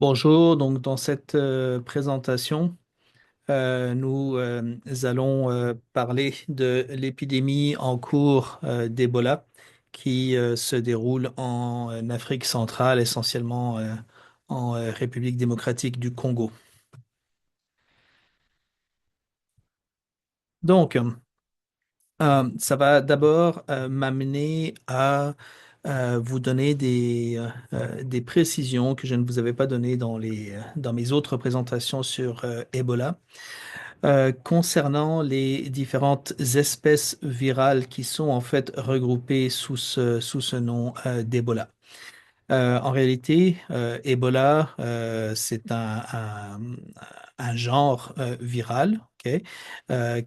Bonjour, donc dans cette présentation, nous allons parler de l'épidémie en cours d'Ebola qui se déroule en Afrique centrale, essentiellement en République démocratique du Congo. Donc, ça va d'abord m'amener à vous donner des précisions que je ne vous avais pas données dans mes autres présentations sur Ebola. Concernant les différentes espèces virales qui sont en fait regroupées sous ce nom d'Ebola. En réalité, Ebola, c'est un genre viral, ok,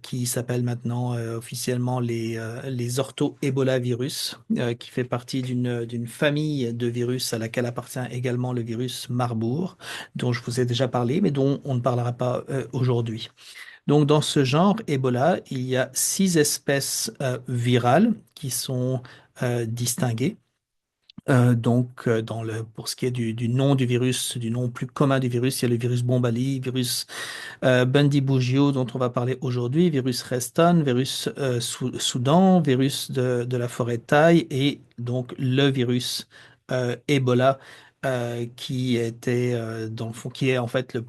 qui s'appelle maintenant officiellement les ortho-Ebola-virus, qui fait partie d'une famille de virus à laquelle appartient également le virus Marburg, dont je vous ai déjà parlé, mais dont on ne parlera pas aujourd'hui. Donc, dans ce genre Ebola, il y a 6 espèces virales qui sont distinguées. Pour ce qui est du nom du virus, du nom plus commun du virus, il y a le virus Bombali, virus Bundibugyo dont on va parler aujourd'hui, virus Reston, virus Soudan, virus de la forêt thaï et donc le virus Ebola qui était dans le fond, qui est en fait le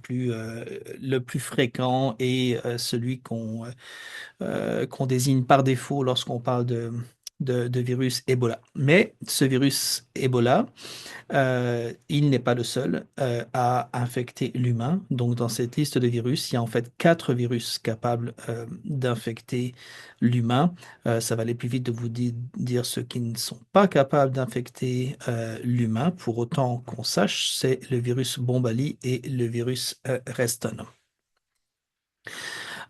plus fréquent et celui qu'on désigne par défaut lorsqu'on parle de virus Ebola. Mais ce virus Ebola, il n'est pas le seul à infecter l'humain. Donc, dans cette liste de virus, il y a en fait 4 virus capables d'infecter l'humain. Ça va aller plus vite de vous dire ceux qui ne sont pas capables d'infecter l'humain. Pour autant qu'on sache, c'est le virus Bombali et le virus Reston.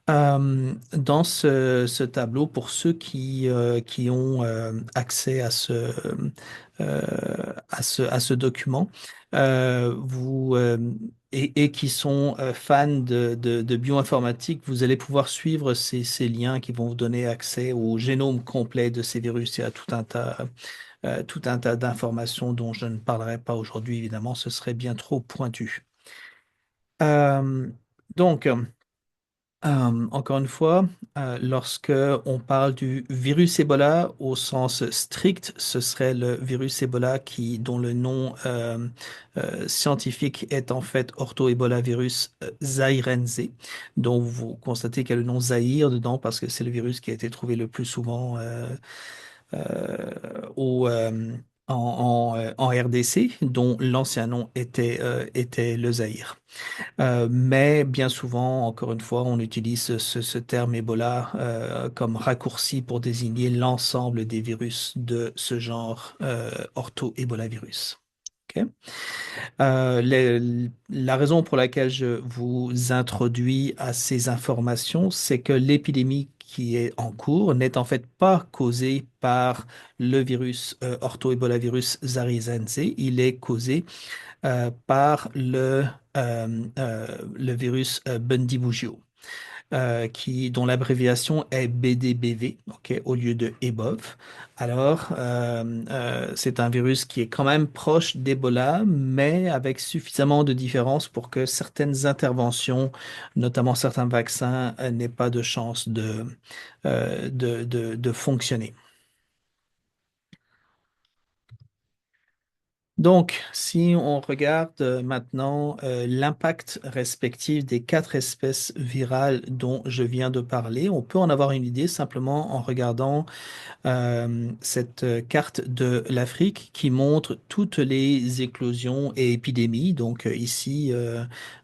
Dans ce tableau, pour ceux qui ont accès à ce document, vous, et qui sont fans de bioinformatique, vous allez pouvoir suivre ces liens qui vont vous donner accès au génome complet de ces virus et à tout un tas d'informations dont je ne parlerai pas aujourd'hui, évidemment, ce serait bien trop pointu. Euh, donc, Encore une fois, lorsque on parle du virus Ebola au sens strict, ce serait le virus Ebola dont le nom scientifique est en fait Ortho-Ebola-virus zaïrense, dont vous constatez qu'il y a le nom Zaïre dedans parce que c'est le virus qui a été trouvé le plus souvent euh, au, en RDC, dont l'ancien nom était le Zaïre. Mais bien souvent, encore une fois, on utilise ce terme Ebola comme raccourci pour désigner l'ensemble des virus de ce genre ortho-Ebola-virus. Ok. La raison pour laquelle je vous introduis à ces informations, c'est que l'épidémie qui est en cours n'est en fait pas causée par le virus ortho-Ebola-virus zaïrense. Il est causé par le virus Bundibugyo, dont l'abréviation est BDBV, ok, au lieu de EBOV. Alors, c'est un virus qui est quand même proche d'Ebola, mais avec suffisamment de différences pour que certaines interventions, notamment certains vaccins, n'aient pas de chance de fonctionner. Donc, si on regarde maintenant l'impact respectif des 4 espèces virales dont je viens de parler, on peut en avoir une idée simplement en regardant cette carte de l'Afrique qui montre toutes les éclosions et épidémies. Donc ici,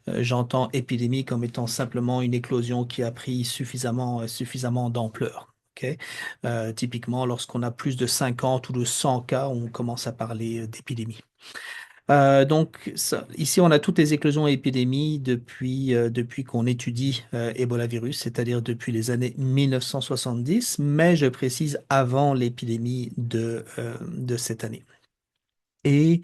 j'entends épidémie comme étant simplement une éclosion qui a pris suffisamment d'ampleur. Ok. Typiquement, lorsqu'on a plus de 50 ou de 100 cas, on commence à parler d'épidémie. Ici, on a toutes les éclosions et épidémies depuis qu'on étudie Ebola virus, c'est-à-dire depuis les années 1970, mais je précise avant l'épidémie de cette année. Et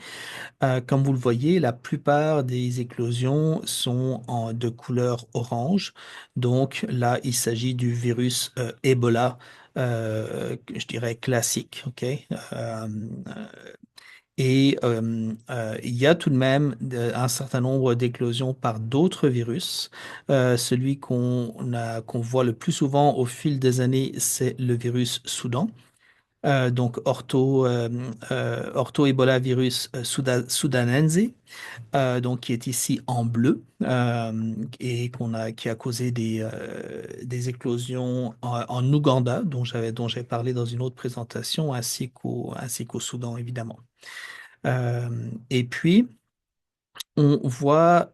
comme vous le voyez, la plupart des éclosions sont de couleur orange. Donc là, il s'agit du virus Ebola, je dirais classique. Ok. Et il y a tout de même un certain nombre d'éclosions par d'autres virus. Celui qu'on voit le plus souvent au fil des années, c'est le virus Soudan. Donc Ortho Ebola virus sudanense, donc qui est ici en bleu et qui a causé des éclosions en Ouganda, dont j'ai parlé dans une autre présentation, ainsi qu'au Soudan évidemment. Et puis, on voit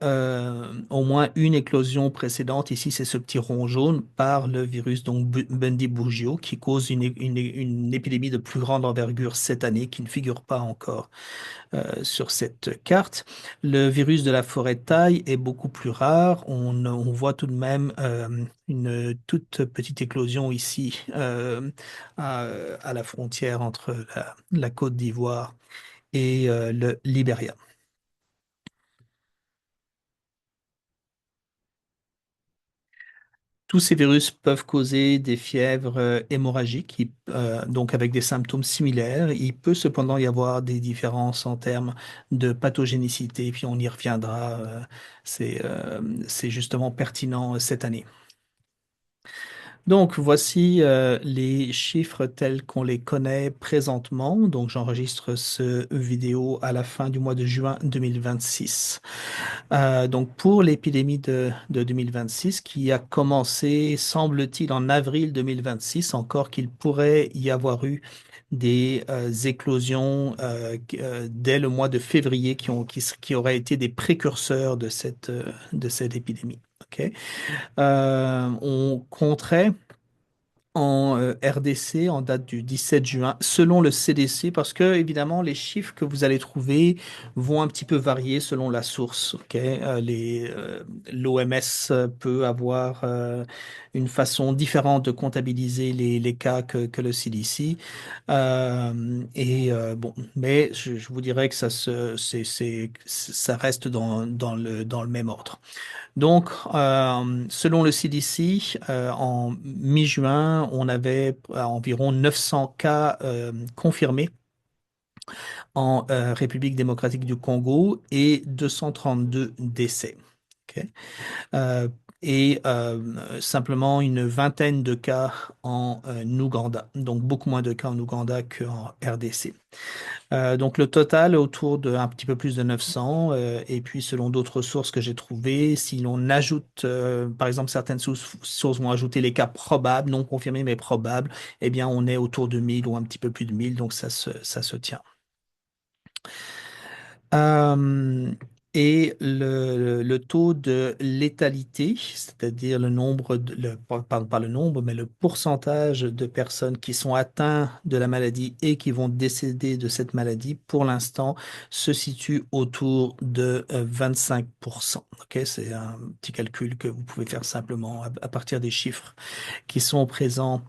au moins une éclosion précédente. Ici, c'est ce petit rond jaune par le virus donc Bundibugyo qui cause une épidémie de plus grande envergure cette année qui ne figure pas encore sur cette carte. Le virus de la forêt de taille est beaucoup plus rare. On voit tout de même une toute petite éclosion ici à la frontière entre la Côte d'Ivoire et le Libéria. Tous ces virus peuvent causer des fièvres hémorragiques, donc avec des symptômes similaires. Il peut cependant y avoir des différences en termes de pathogénicité, puis on y reviendra. C'est justement pertinent cette année. Donc, voici les chiffres tels qu'on les connaît présentement. Donc, j'enregistre ce vidéo à la fin du mois de juin 2026. Donc, pour l'épidémie de 2026, qui a commencé, semble-t-il, en avril 2026, encore qu'il pourrait y avoir eu des éclosions dès le mois de février qui auraient été des précurseurs de cette épidémie. OK? On compterait en RDC en date du 17 juin, selon le CDC, parce que évidemment les chiffres que vous allez trouver vont un petit peu varier selon la source. Ok, l'OMS peut avoir une façon différente de comptabiliser les cas que le CDC. Bon, mais je vous dirais que ça reste dans le même ordre. Donc, selon le CDC, en mi-juin, on avait environ 900 cas confirmés en République démocratique du Congo et 232 décès. OK. Euh, Simplement une vingtaine de cas en Ouganda. Donc, beaucoup moins de cas en Ouganda qu'en RDC. Donc le total est autour de un petit peu plus de 900. Et puis selon d'autres sources que j'ai trouvées, si l'on ajoute, par exemple certaines sources vont ajouter les cas probables, non confirmés mais probables, eh bien on est autour de 1000 ou un petit peu plus de 1000. Donc ça se tient. Euh, le taux de létalité, c'est-à-dire le nombre, pas le nombre, mais le pourcentage de personnes qui sont atteintes de la maladie et qui vont décéder de cette maladie, pour l'instant, se situe autour de 25%. Ok, c'est un petit calcul que vous pouvez faire simplement à partir des chiffres qui sont présents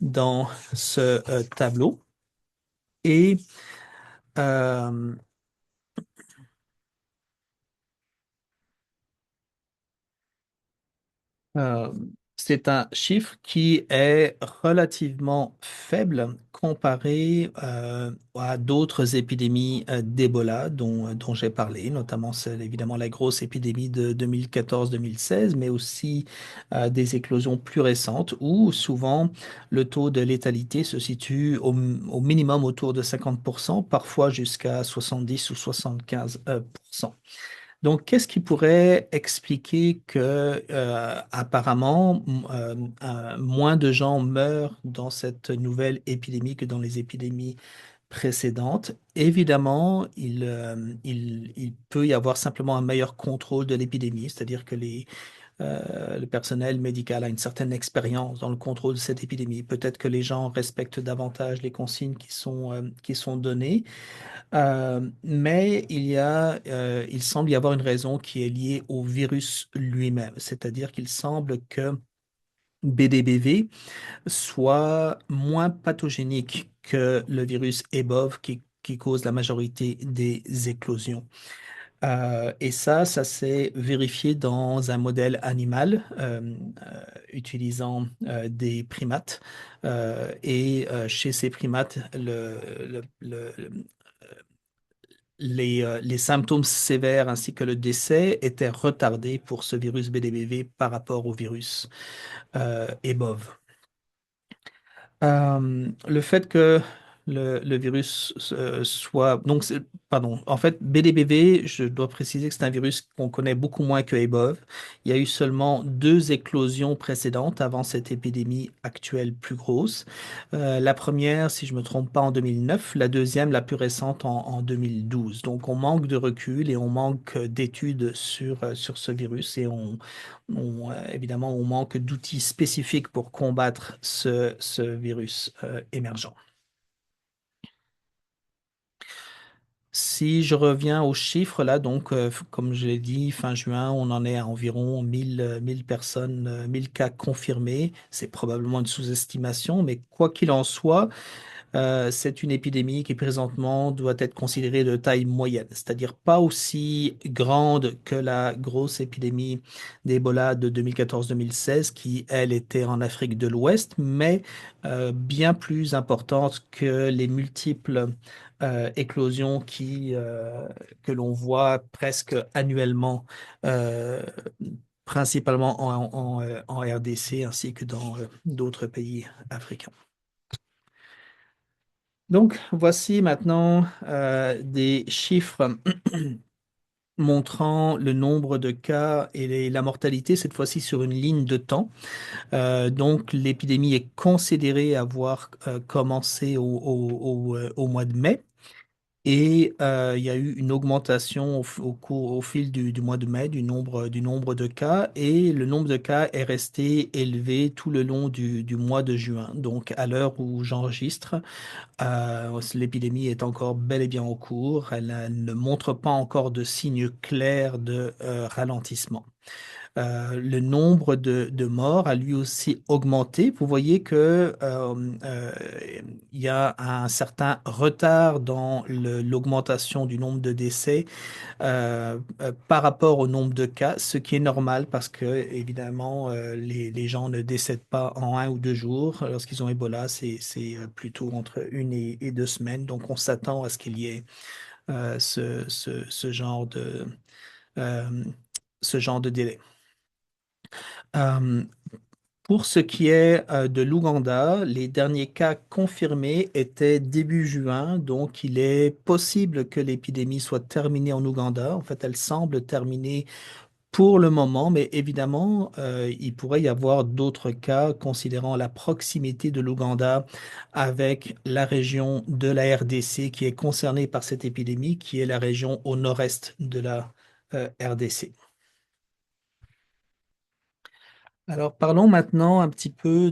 dans ce tableau. Et euh, Euh, c'est un chiffre qui est relativement faible comparé à d'autres épidémies d'Ebola dont j'ai parlé, notamment celle, évidemment la grosse épidémie de 2014-2016, mais aussi des éclosions plus récentes où souvent le taux de létalité se situe au minimum autour de 50%, parfois jusqu'à 70 ou 75%. Donc, qu'est-ce qui pourrait expliquer que apparemment moins de gens meurent dans cette nouvelle épidémie que dans les épidémies précédentes? Évidemment, il peut y avoir simplement un meilleur contrôle de l'épidémie, c'est-à-dire que le personnel médical a une certaine expérience dans le contrôle de cette épidémie. Peut-être que les gens respectent davantage les consignes qui sont données. Mais il semble y avoir une raison qui est liée au virus lui-même, c'est-à-dire qu'il semble que BDBV soit moins pathogénique que le virus EBOV qui cause la majorité des éclosions. Et ça s'est vérifié dans un modèle animal utilisant des primates. Chez ces primates, les symptômes sévères ainsi que le décès étaient retardés pour ce virus BDBV par rapport au virus EBOV. Le fait que le virus soit... Donc, pardon, en fait, BDBV, je dois préciser que c'est un virus qu'on connaît beaucoup moins que EBOV. Il y a eu seulement deux éclosions précédentes avant cette épidémie actuelle plus grosse. La première, si je me trompe pas, en 2009, la deuxième, la plus récente, en 2012. Donc, on manque de recul et on manque d'études sur ce virus et évidemment, on manque d'outils spécifiques pour combattre ce virus émergent. Si je reviens aux chiffres, là, donc, comme je l'ai dit, fin juin, on en est à environ 1000 personnes, 1000 cas confirmés. C'est probablement une sous-estimation, mais quoi qu'il en soit, c'est une épidémie qui présentement doit être considérée de taille moyenne, c'est-à-dire pas aussi grande que la grosse épidémie d'Ebola de 2014-2016 qui, elle, était en Afrique de l'Ouest, mais bien plus importante que les multiples éclosions que l'on voit presque annuellement, euh, principalement en RDC ainsi que dans d'autres pays africains. Donc, voici maintenant des chiffres montrant le nombre de cas et la mortalité, cette fois-ci sur une ligne de temps. Donc, l'épidémie est considérée avoir commencé au mois de mai. Et il y a eu une augmentation au fil du mois de mai du nombre de cas et le nombre de cas est resté élevé tout le long du mois de juin. Donc, à l'heure où j'enregistre, l'épidémie est encore bel et bien en cours. Elle ne montre pas encore de signes clairs de ralentissement. Le nombre de morts a lui aussi augmenté. Vous voyez que il y a un certain retard dans l'augmentation du nombre de décès par rapport au nombre de cas, ce qui est normal parce que, évidemment, les gens ne décèdent pas en 1 ou 2 jours. Lorsqu'ils ont Ebola, c'est plutôt entre 1 et 2 semaines. Donc, on s'attend à ce qu'il y ait ce genre euh, ce genre de délai. Euh, pour ce qui est de l'Ouganda, les derniers cas confirmés étaient début juin, donc il est possible que l'épidémie soit terminée en Ouganda. En fait, elle semble terminée pour le moment, mais évidemment, il pourrait y avoir d'autres cas considérant la proximité de l'Ouganda avec la région de la RDC qui est concernée par cette épidémie, qui est la région au nord-est de la RDC. Alors, parlons maintenant un petit peu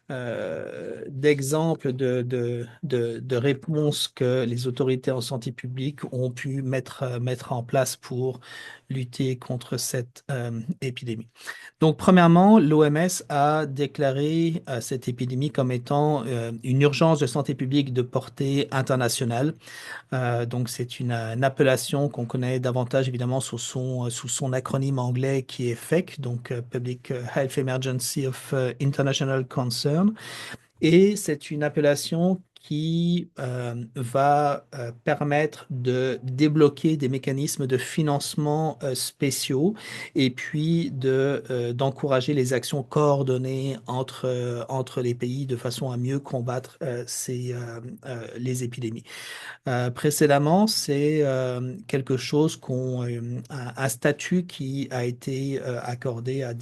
d'exemples de réponses que les autorités en santé publique ont pu mettre en place pour lutter contre cette épidémie. Donc, premièrement, l'OMS a déclaré cette épidémie comme étant une urgence de santé publique de portée internationale. Donc, c'est une appellation qu'on connaît davantage évidemment sous son acronyme anglais qui est FEC, donc Public Health Emergency of International Concern. Et c'est une appellation qui va permettre de débloquer des mécanismes de financement spéciaux et puis d'encourager les actions coordonnées entre les pays de façon à mieux combattre les épidémies. Précédemment, c'est quelque chose un statut qui a été accordé à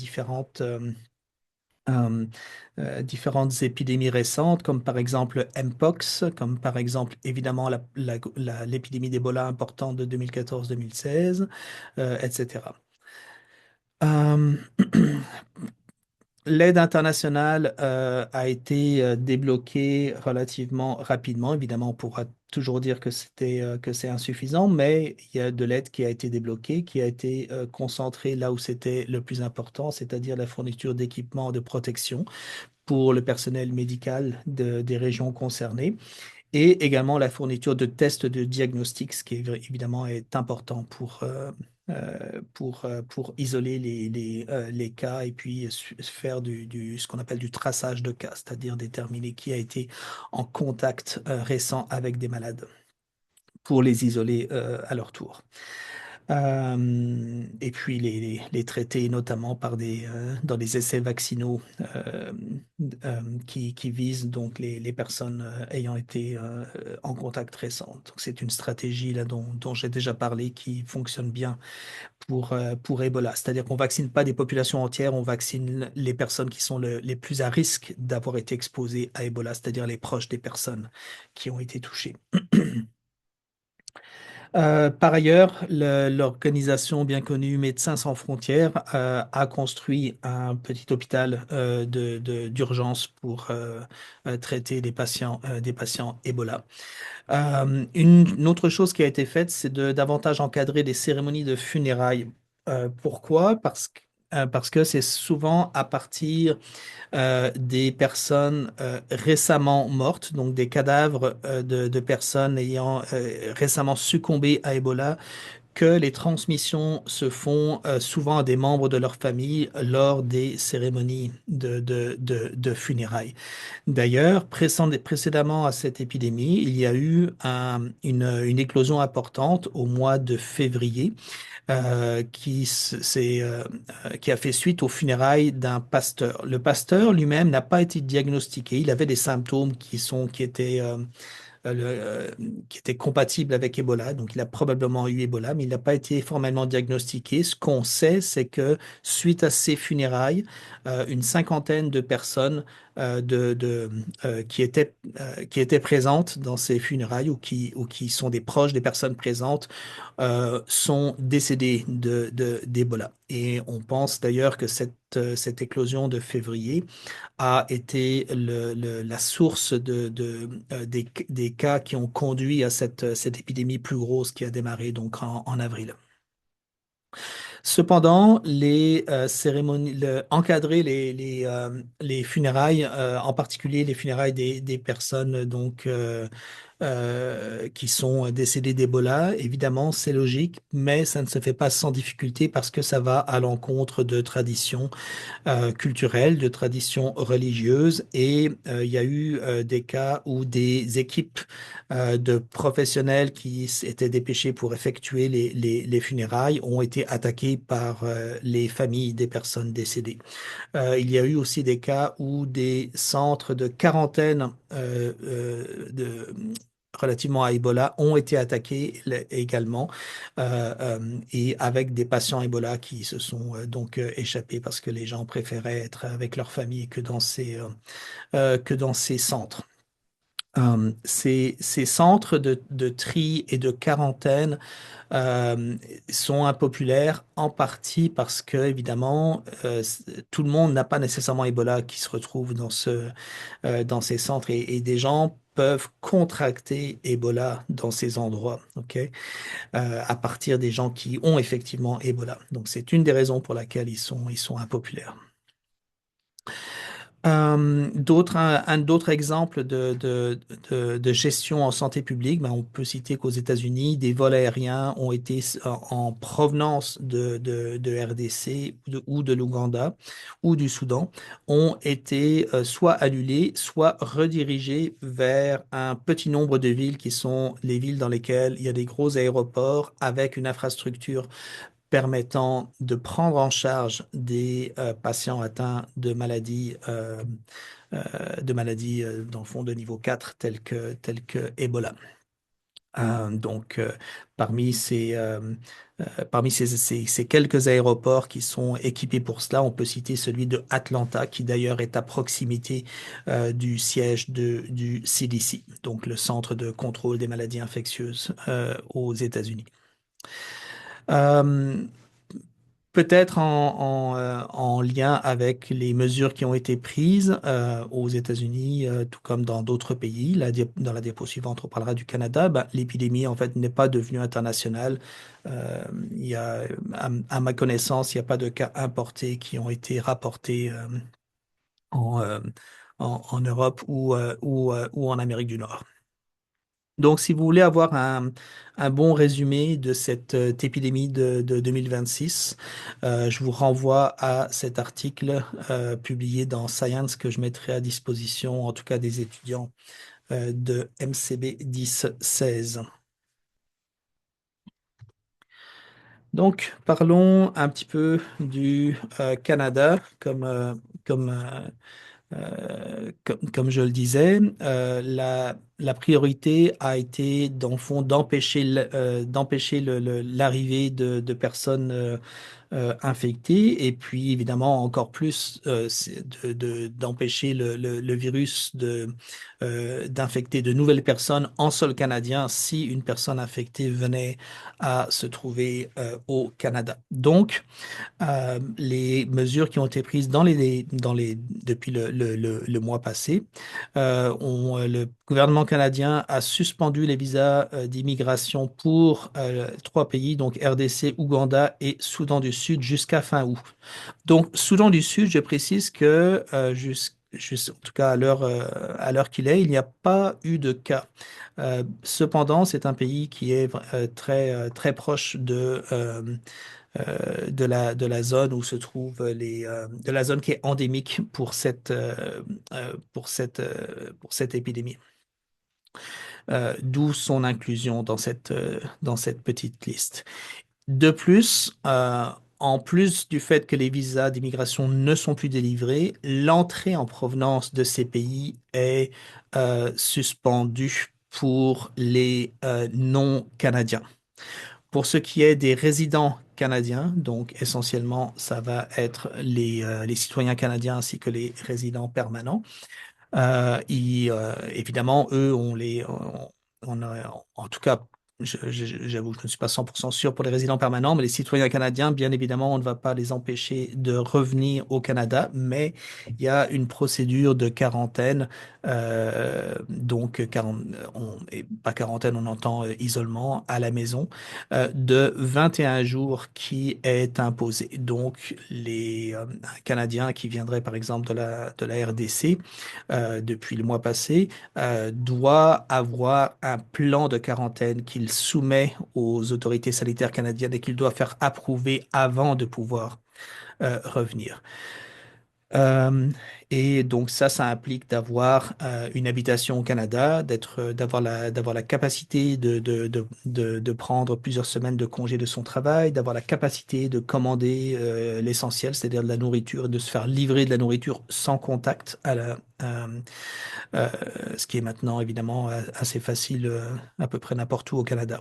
euh, différentes épidémies récentes, comme par exemple Mpox, comme par exemple évidemment l'épidémie d'Ebola importante de 2014-2016, etc. Euh, L'aide internationale a été débloquée relativement rapidement. Évidemment, on pourra toujours dire que c'est insuffisant, mais il y a de l'aide qui a été débloquée, qui a été concentrée là où c'était le plus important, c'est-à-dire la fourniture d'équipements de protection pour le personnel médical des régions concernées et également la fourniture de tests de diagnostic, ce qui évidemment est important pour isoler les cas et puis faire ce qu'on appelle du traçage de cas, c'est-à-dire déterminer qui a été en contact récent avec des malades. pour les isoler à leur tour. Et puis les traiter notamment dans des essais vaccinaux qui visent donc les personnes ayant été en contact récent. Donc c'est une stratégie là dont j'ai déjà parlé qui fonctionne bien pour Ebola. C'est-à-dire qu'on vaccine pas des populations entières, on vaccine les personnes qui sont les plus à risque d'avoir été exposées à Ebola, c'est-à-dire les proches des personnes qui ont été touchées. Par ailleurs, l'organisation bien connue Médecins sans frontières a construit un petit hôpital d'urgence pour traiter des patients Ebola. Une autre chose qui a été faite, c'est de davantage encadrer les cérémonies de funérailles. Pourquoi? Parce que c'est souvent à partir des personnes récemment mortes, donc des cadavres de personnes ayant récemment succombé à Ebola, que les transmissions se font souvent à des membres de leur famille lors des cérémonies de funérailles. D'ailleurs, précédemment à cette épidémie, il y a eu une éclosion importante au mois de février qui a fait suite aux funérailles d'un pasteur. Le pasteur lui-même n'a pas été diagnostiqué. Il avait des symptômes euh, qui était compatible avec Ebola. Donc, il a probablement eu Ebola, mais il n'a pas été formellement diagnostiqué. Ce qu'on sait, c'est que suite à ces funérailles, une cinquantaine de personnes qui étaient présentes dans ces funérailles ou qui sont des proches des personnes présentes sont décédées d'Ebola. Et on pense d'ailleurs que cette éclosion de février a été la source des cas qui ont conduit à cette épidémie plus grosse qui a démarré donc en avril. Cependant, encadrer les funérailles, en particulier les funérailles des personnes qui sont décédées d'Ebola, évidemment, c'est logique, mais ça ne se fait pas sans difficulté parce que ça va à l'encontre de traditions culturelles, de traditions religieuses. Et il y a eu des cas où des équipes de professionnels qui étaient dépêchés pour effectuer les funérailles ont été attaqués par les familles des personnes décédées. Il y a eu aussi des cas où des centres de quarantaine relativement à Ebola ont été attaqués également et avec des patients Ebola qui se sont échappés parce que les gens préféraient être avec leur famille que dans ces centres. Ces centres de tri et de quarantaine euh, sont impopulaires en partie parce que, évidemment, tout le monde n'a pas nécessairement Ebola qui se retrouve dans ces centres et des gens peuvent contracter Ebola dans ces endroits, ok, à partir des gens qui ont effectivement Ebola. Donc, c'est une des raisons pour laquelle ils sont impopulaires. D'autres exemples de gestion en santé publique, ben, on peut citer qu'aux États-Unis, des vols aériens ont été en provenance de RDC ou de l'Ouganda ou du Soudan, ont été soit annulés, soit redirigés vers un petit nombre de villes qui sont les villes dans lesquelles il y a des gros aéroports avec une infrastructure permettant de prendre en charge des patients atteints de maladies dans le fond de niveau 4 telles que Ebola. Donc, parmi ces quelques aéroports qui sont équipés pour cela, on peut citer celui de Atlanta, qui d'ailleurs est à proximité du siège du CDC, donc le Centre de contrôle des maladies infectieuses aux États-Unis. Euh, Peut-être en lien avec les mesures qui ont été prises aux États-Unis, tout comme dans d'autres pays. Dans la diapo suivante, on parlera du Canada. Ben, l'épidémie, en fait, n'est pas devenue internationale. Il y a, à ma connaissance, il n'y a pas de cas importés qui ont été rapportés en, euh, en Europe ou en Amérique du Nord. Donc, si vous voulez avoir un bon résumé de cette épidémie de 2026, je vous renvoie à cet article publié dans Science que je mettrai à disposition, en tout cas des étudiants de MCB 10-16. Donc, parlons un petit peu du Canada, comme, comme je le disais. La priorité a été, dans le fond, d'empêcher l'arrivée de personnes infectés et puis évidemment encore plus d'empêcher le virus d'infecter de nouvelles personnes en sol canadien si une personne infectée venait à se trouver au Canada. Donc, les mesures qui ont été prises depuis le mois passé. Le gouvernement canadien a suspendu les visas d'immigration pour trois pays, donc RDC, Ouganda et Soudan du Sud, jusqu'à fin août. Donc, Soudan du Sud, je précise que en tout cas à l'heure qu'il est, il n'y a pas eu de cas. Cependant, c'est un pays qui est très proche de la zone où se trouvent de la zone qui est endémique pour cette épidémie. D'où son inclusion dans cette petite liste. De plus, en plus du fait que les visas d'immigration ne sont plus délivrés, l'entrée en provenance de ces pays est suspendue pour les non-canadiens. Pour ce qui est des résidents canadiens, donc essentiellement, ça va être les citoyens canadiens ainsi que les résidents permanents. Évidemment, eux, en tout cas, j'avoue, je ne suis pas 100% sûr pour les résidents permanents, mais les citoyens canadiens, bien évidemment, on ne va pas les empêcher de revenir au Canada, mais il y a une procédure de quarantaine, donc et pas quarantaine, on entend isolement à la maison, de 21 jours qui est imposé. Donc, un Canadien qui viendrait, par exemple, de la RDC, depuis le mois passé, doit avoir un plan de quarantaine qu'il soumet aux autorités sanitaires canadiennes et qu'il doit faire approuver avant de pouvoir revenir. Euh, et donc ça implique d'avoir une habitation au Canada, d'avoir la capacité de prendre plusieurs semaines de congé de son travail, d'avoir la capacité de commander l'essentiel, c'est-à-dire de la nourriture, de se faire livrer de la nourriture sans contact euh, ce qui est maintenant évidemment assez facile à peu près n'importe où au Canada.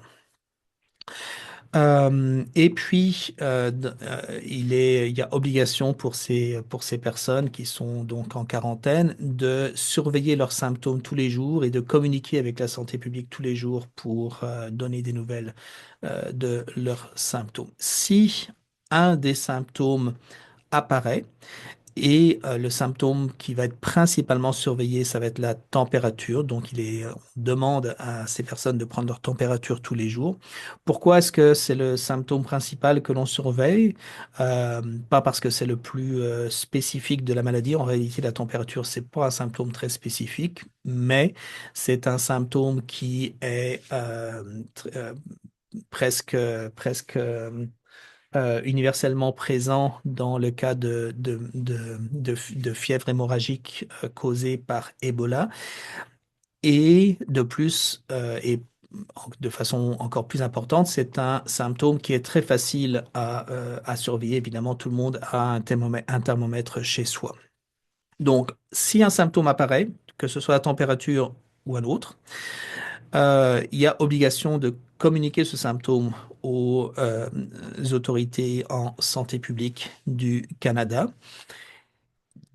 Et puis, il y a obligation pour ces personnes qui sont donc en quarantaine de surveiller leurs symptômes tous les jours et de communiquer avec la santé publique tous les jours pour donner des nouvelles de leurs symptômes. Si un des symptômes apparaît, et le symptôme qui va être principalement surveillé, ça va être la température. Donc, on demande à ces personnes de prendre leur température tous les jours. Pourquoi est-ce que c'est le symptôme principal que l'on surveille? Pas parce que c'est le plus spécifique de la maladie. En réalité, la température, c'est pas un symptôme très spécifique, mais c'est un symptôme qui est presque, presque universellement présent dans le cas de fièvre hémorragique causée par Ebola. Et de plus, et de façon encore plus importante, c'est un symptôme qui est très facile à surveiller. Évidemment, tout le monde a un thermomètre chez soi. Donc, si un symptôme apparaît, que ce soit la température ou un autre, il y a obligation de communiquer ce symptôme aux autorités en santé publique du Canada.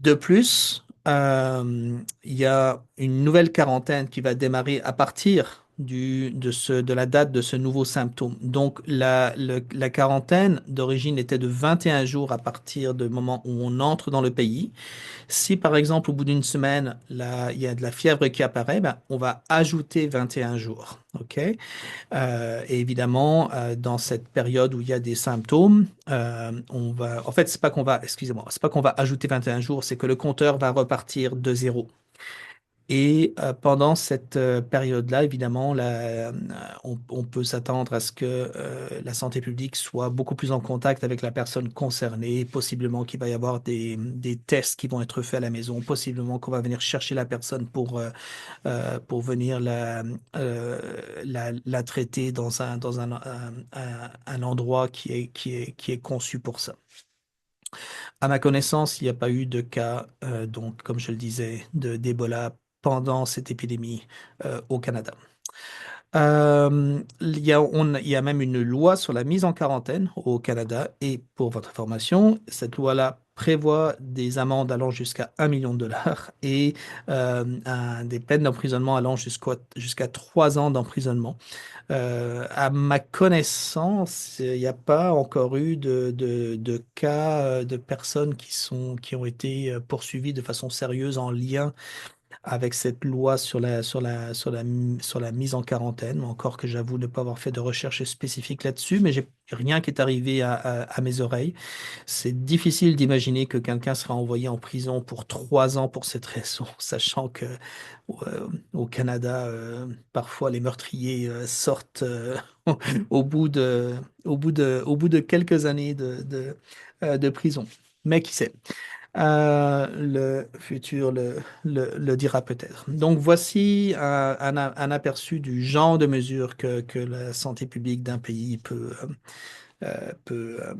De plus, il y a une nouvelle quarantaine qui va démarrer à partir de la date de ce nouveau symptôme. Donc, la quarantaine d'origine était de 21 jours à partir du moment où on entre dans le pays. Si par exemple au bout d'une semaine, il y a de la fièvre qui apparaît, ben, on va ajouter 21 jours. OK? Et évidemment, dans cette période où il y a des symptômes, en fait, excusez-moi, c'est pas qu'on va ajouter 21 jours, c'est que le compteur va repartir de zéro. Et pendant cette période-là, évidemment, on peut s'attendre à ce que la santé publique soit beaucoup plus en contact avec la personne concernée, possiblement qu'il va y avoir des tests qui vont être faits à la maison, possiblement qu'on va venir chercher la personne pour venir euh, la traiter dans un endroit qui est conçu pour ça. À ma connaissance, il n'y a pas eu de cas, donc, comme je le disais, d'Ebola pendant cette épidémie au Canada. Il y a même une loi sur la mise en quarantaine au Canada et pour votre information, cette loi-là prévoit des amendes allant jusqu'à 1 million de dollars et des peines d'emprisonnement allant jusqu'à 3 ans d'emprisonnement. À ma connaissance, il n'y a pas encore eu de cas de personnes qui ont été poursuivies de façon sérieuse en lien avec cette loi sur la mise en quarantaine, encore que j'avoue ne pas avoir fait de recherche spécifique là-dessus, mais j'ai rien qui est arrivé à mes oreilles. C'est difficile d'imaginer que quelqu'un sera envoyé en prison pour 3 ans pour cette raison, sachant que au Canada, parfois les meurtriers sortent au bout de quelques années de prison. Mais qui sait? Le futur le dira peut-être. Donc voici un aperçu du genre de mesures que la santé publique d'un pays euh, peut, euh,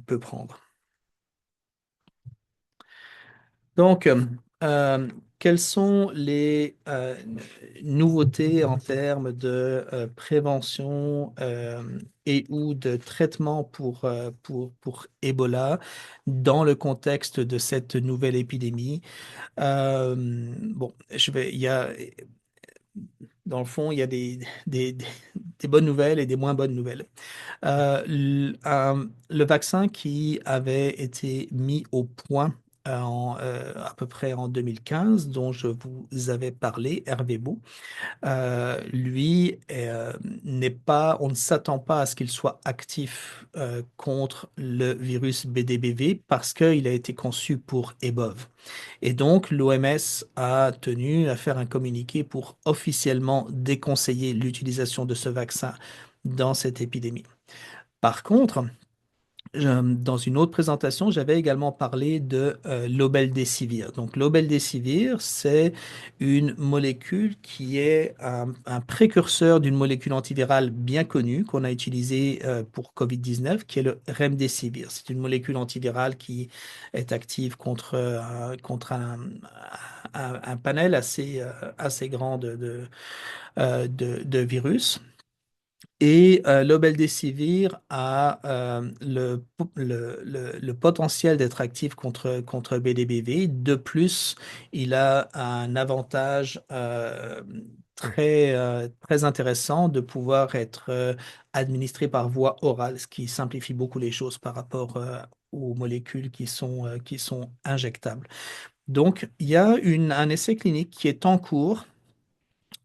peut prendre. Donc, quelles sont les nouveautés en termes de prévention et ou de traitement pour Ebola dans le contexte de cette nouvelle épidémie? Bon, dans le fond, il y a des bonnes nouvelles et des moins bonnes nouvelles. Le vaccin qui avait été mis au point à peu près en 2015, dont je vous avais parlé, Hervé Bou, lui n'est pas, on ne s'attend pas à ce qu'il soit actif contre le virus BDBV parce qu'il a été conçu pour EBOV. Et donc, l'OMS a tenu à faire un communiqué pour officiellement déconseiller l'utilisation de ce vaccin dans cette épidémie. Par contre, dans une autre présentation, j'avais également parlé de l'obeldesivir. Donc, l'obeldesivir, c'est une molécule qui est un précurseur d'une molécule antivirale bien connue qu'on a utilisée pour COVID-19, qui est le remdesivir. C'est une molécule antivirale qui est active contre un panel assez grand de virus. Et l'obeldesivir a le potentiel d'être actif contre BDBV. De plus, il a un avantage très intéressant de pouvoir être administré par voie orale, ce qui simplifie beaucoup les choses par rapport aux molécules qui sont injectables. Donc, il y a un essai clinique qui est en cours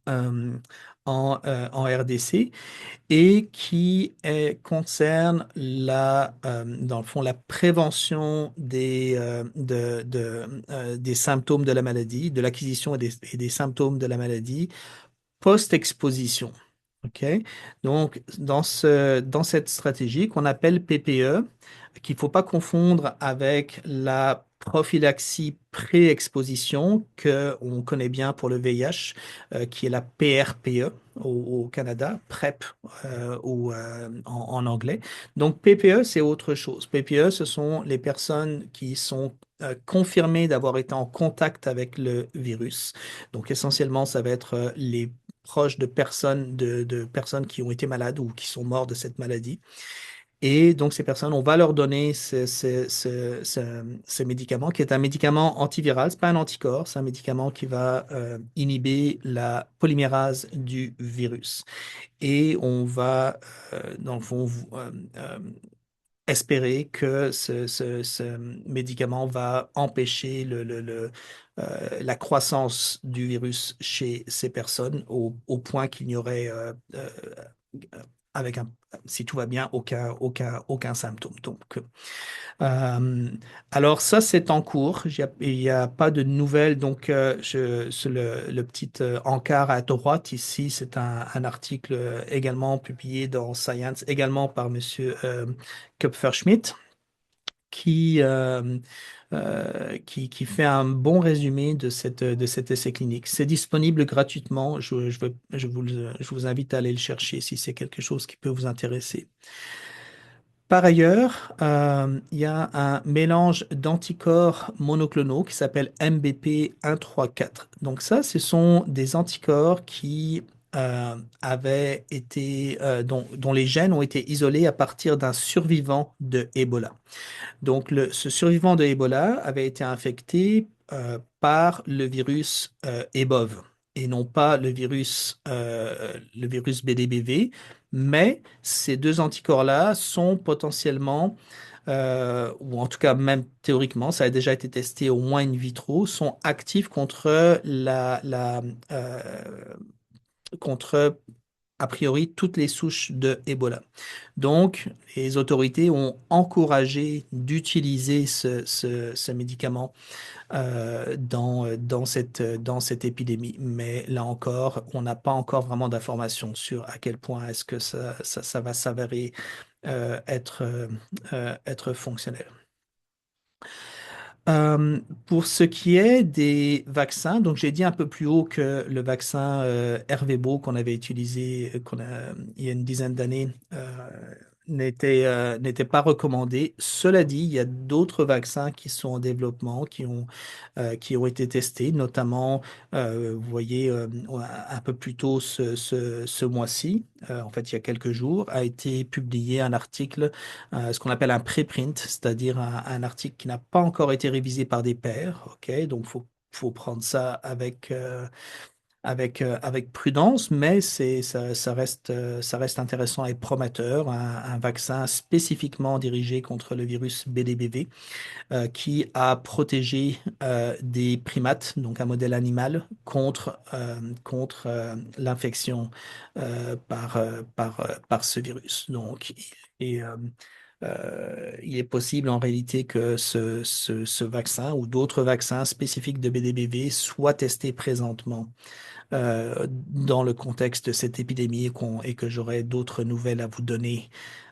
euh, en RDC et concerne dans le fond, la prévention des symptômes de la maladie, de l'acquisition et des symptômes de la maladie post-exposition. OK? Donc, dans cette stratégie qu'on appelle PPE, qu'il ne faut pas confondre avec la prophylaxie pré-exposition qu'on connaît bien pour le VIH, qui est la PRPE au Canada, PrEP en anglais. Donc, PPE, c'est autre chose. PPE, ce sont les personnes qui sont confirmées d'avoir été en contact avec le virus. Donc, essentiellement, ça va être les proches de personnes qui ont été malades ou qui sont morts de cette maladie. Et donc, ces personnes, on va leur donner ce médicament, qui est un médicament antiviral, c'est pas un anticorps, c'est un médicament qui va inhiber la polymérase du virus. Et on va, dans le fond, espérer que ce médicament va empêcher la croissance du virus chez ces personnes au point qu'il n'y aurait, avec si tout va bien, aucun symptôme. Donc, euh, alors ça, c'est en cours. Il y a pas de nouvelles. Donc, c'est le petit encart à droite ici, c'est un article également publié dans Science, également par Monsieur Kupferschmidt, qui, euh, qui fait un bon résumé de cet essai clinique. C'est disponible gratuitement. Je vous invite à aller le chercher si c'est quelque chose qui peut vous intéresser. Par ailleurs, il y a un mélange d'anticorps monoclonaux qui s'appelle MBP 134. Donc ça, ce sont des anticorps qui avaient été, dont les gènes ont été isolés à partir d'un survivant de Ebola. Donc, ce survivant de Ebola avait été infecté par le virus EBOV et non pas le virus BDBV. Mais ces deux anticorps-là sont potentiellement, ou en tout cas même théoriquement, ça a déjà été testé au moins in vitro, sont actifs contre a priori toutes les souches de Ebola. Donc, les autorités ont encouragé d'utiliser ce médicament dans cette épidémie. Mais là encore, on n'a pas encore vraiment d'informations sur à quel point est-ce que ça va s'avérer être fonctionnel. Euh, pour ce qui est des vaccins, donc j'ai dit un peu plus haut que le vaccin Ervebo qu'on avait utilisé il y a une dizaine d'années n'était pas recommandé. Cela dit, il y a d'autres vaccins qui sont en développement, qui ont été testés, notamment, vous voyez, un peu plus tôt ce mois-ci, en fait il y a quelques jours, a été publié un article ce qu'on appelle un préprint, c'est-à-dire un article qui n'a pas encore été révisé par des pairs. Ok, donc faut prendre ça avec prudence, mais ça reste intéressant et prometteur. Un vaccin spécifiquement dirigé contre le virus BDBV qui a protégé des primates, donc un modèle animal, contre l'infection par ce virus. Donc, il est possible en réalité que ce vaccin ou d'autres vaccins spécifiques de BDBV soient testés présentement dans le contexte de cette épidémie et que j'aurai d'autres nouvelles à vous donner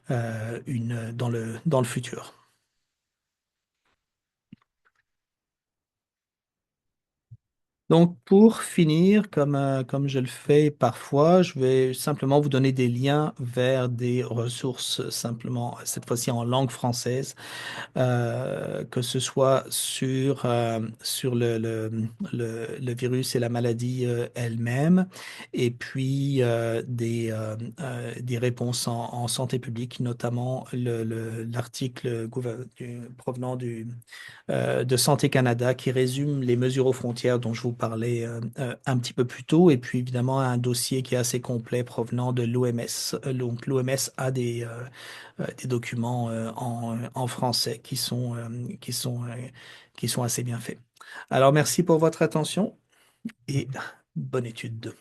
dans le futur. Donc, pour finir, comme je le fais parfois, je vais simplement vous donner des liens vers des ressources, simplement, cette fois-ci en langue française, que ce soit sur le virus et la maladie elle-même, et puis des réponses en santé publique, notamment l'article provenant de Santé Canada qui résume les mesures aux frontières dont je vous parlais un petit peu plus tôt, et puis évidemment un dossier qui est assez complet provenant de l'OMS. Donc l'OMS a des documents en français qui sont assez bien faits. Alors merci pour votre attention et bonne étude.